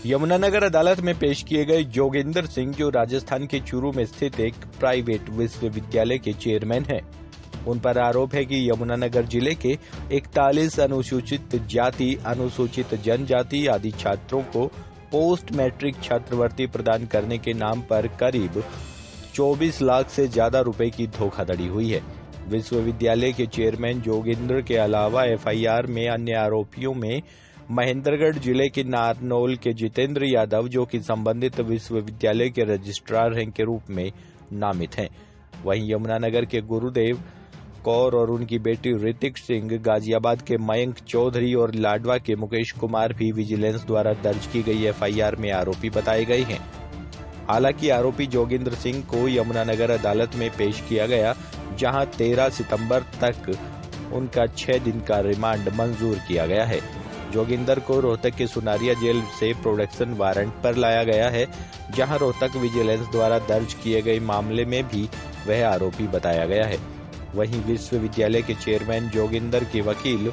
यमुनानगर अदालत में पेश किए गए जोगिंदर सिंह, जो राजस्थान के चूरू में स्थित एक प्राइवेट विश्वविद्यालय के चेयरमैन हैं, उन पर आरोप है कि यमुनानगर जिले के 41 अनुसूचित जाति, अनुसूचित जनजाति आदि छात्रों को पोस्ट मैट्रिक छात्रवृत्ति प्रदान करने के नाम पर करीब 24 लाख से ज्यादा रुपए की धोखाधड़ी हुई है। विश्वविद्यालय के चेयरमैन जोगिंदर के अलावा एफआईआर में अन्य आरोपियों में महेंद्रगढ़ जिले के नारनौल के जितेंद्र यादव, जो कि संबंधित विश्वविद्यालय के रजिस्ट्रार हैं, के रूप में नामित हैं। वहीं यमुनानगर के गुरुदेव कौर और उनकी बेटी ऋतिक सिंह, गाजियाबाद के मयंक चौधरी और लाडवा के मुकेश कुमार भी विजिलेंस द्वारा दर्ज की गई एफआईआर में आरोपी बताए गए हैं। हालांकि आरोपी जोगिंदर सिंह को यमुनानगर अदालत में पेश किया गया, जहां 13 सितंबर तक उनका 6 दिन का रिमांड मंजूर किया गया है। जोगिंदर को रोहतक के सुनारिया जेल से प्रोडक्शन वारंट पर लाया गया है, जहां रोहतक विजिलेंस द्वारा दर्ज किए गए मामले में भी वह आरोपी बताया गया है। वहीं विश्वविद्यालय के चेयरमैन जोगिंदर के वकील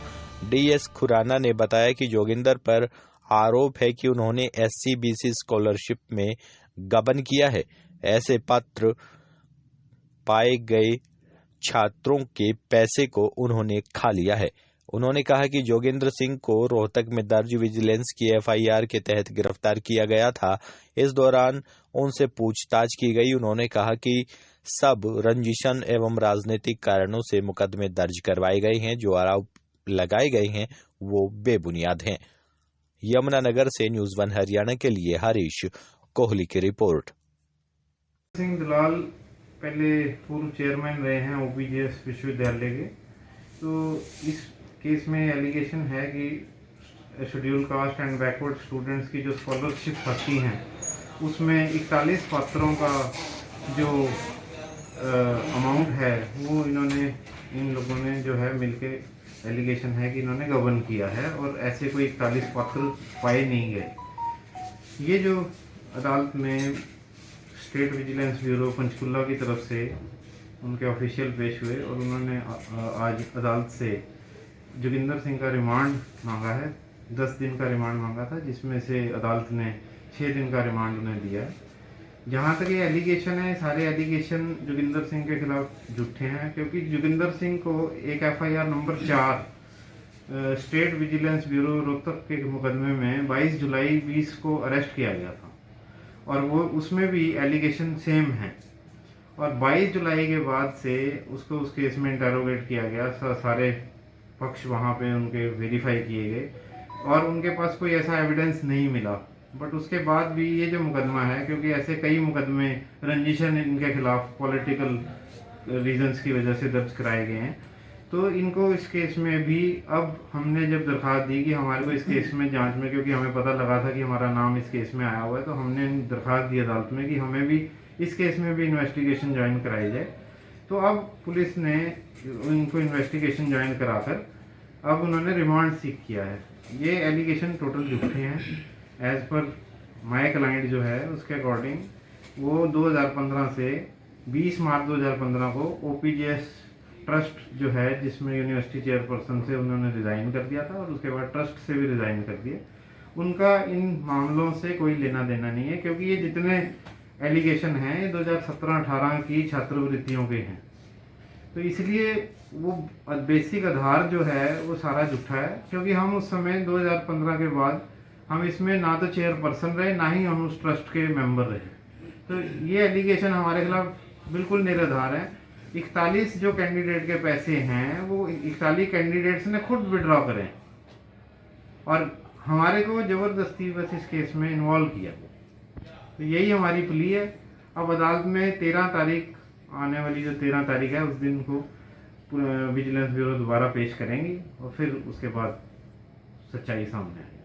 डीएस खुराना ने बताया कि जोगिंदर पर आरोप है कि उन्होंने एससी-बीसी स्कॉलरशिप में गबन किया है। ऐसे पत्र पाए गए छात्रों के पैसे को उन्होंने खा लिया है। उन्होंने कहा कि जोगिंदर सिंह को रोहतक में दर्ज विजिलेंस की एफआईआर के तहत गिरफ्तार किया गया था। इस दौरान उनसे पूछताछ की गई। उन्होंने कहा कि सब रंजिशन एवं राजनीतिक कारणों से मुकदमे दर्ज करवाए गए हैं। जो आरोप लगाए गए हैं वो बेबुनियाद हैं। यमुनानगर से न्यूज़ 1 हरियाणा के लिए हरीश कोहली की रिपोर्ट। सिंह दलाल पहले पूर्व चेयरमैन रहे हैं ओपीजीएस विश्वविद्यालय के। तो इस केस में एलिगेशन है कि schedule caste and backward students की जो स्कॉलरशिप आती हैं उसमें 41 पात्रों का जो अमाउंट है वो इन लोगों ने जो है मिलके एलिगेशन है कि इन्होंने गबन किया है और ऐसे कोई 41 पात्र पाए नहीं गए। ये जो अदालत में स्टेट विजिलेंस ब्यूरो पंचकुला की तरफ से उनके ऑफिशियल पेश हुए और उन्होंने आज अदालत से जोगिंदर सिंह का रिमांड मांगा है। 10 दिन का रिमांड मांगा था, जिसमें से अदालत ने 6 दिन का रिमांड उन्हें दिया है। जहाँ तक ये एलिगेशन है, सारे एलिगेशन जोगिंदर सिंह के खिलाफ झूठे हैं, क्योंकि जोगिंदर सिंह को एक FIR number 4 state vigilance bureau Rohtak के मुकदमे में 22 जुलाई 20 को अरेस्ट किया गया था और वो उसमें भी एलिगेशन सेम है। और 22 जुलाई के बाद से उसको उस केस में इंटरोगेट किया गया, सारे पक्ष वहाँ पे उनके वेरीफाई किए गए और उनके पास कोई ऐसा एविडेंस नहीं मिला। बट उसके बाद भी ये जो मुकदमा है, क्योंकि ऐसे कई मुकदमे रंजिशन इनके खिलाफ पॉलिटिकल रीजंस की वजह से दर्ज कराए गए हैं, तो इनको इस केस में भी अब हमने जब दरख्वास्त दी कि हमारे को इस केस में जांच में, क्योंकि हमें पता लगा था कि हमारा नाम इस केस में आया हुआ है, तो हमने दरख्वास्त दी अदालत में कि हमें भी इस केस में भी इन्वेस्टिगेशन ज्वाइन कराई जाए। तो अब पुलिस ने इनको इन्वेस्टिगेशन ज्वाइन कराकर अब उन्होंने रिमांड सीख किया है। ये एलिगेशन टोटल झूठे हैं। एज पर माय क्लाइंट जो है उसके अकॉर्डिंग वो 2015 से 20 मार्च 2015 को ओपीजीएस ट्रस्ट जो है, जिसमें यूनिवर्सिटी चेयरपर्सन से उन्होंने रिज़ाइन कर दिया था और उसके बाद ट्रस्ट से भी रिज़ाइन कर दिया। उनका इन मामलों से कोई लेना देना नहीं है, क्योंकि ये जितने एलिगेशन हैं ये 2017-18 की छात्रवृत्तियों के हैं। तो इसलिए वो बेसिक आधार जो है वो सारा झूठा है, क्योंकि हम उस समय 2015 के बाद हम इसमें ना तो चेयरपर्सन रहे, ना ही हम उस ट्रस्ट के मेंबर रहे। तो ये एलिगेशन हमारे खिलाफ बिल्कुल निराधार है। 41 जो कैंडिडेट के पैसे हैं वो 41 कैंडिडेट्स ने खुद विड्रॉ करें और हमारे को जबरदस्ती बस इस केस में इन्वॉल्व किया। तो यही हमारी प्ली है। अब अदालत में 13 तारीख, आने वाली जो 13 तारीख है, उस दिन को विजिलेंस ब्यूरो दोबारा पेश करेंगी और फिर उसके बाद सच्चाई सामने आएगी।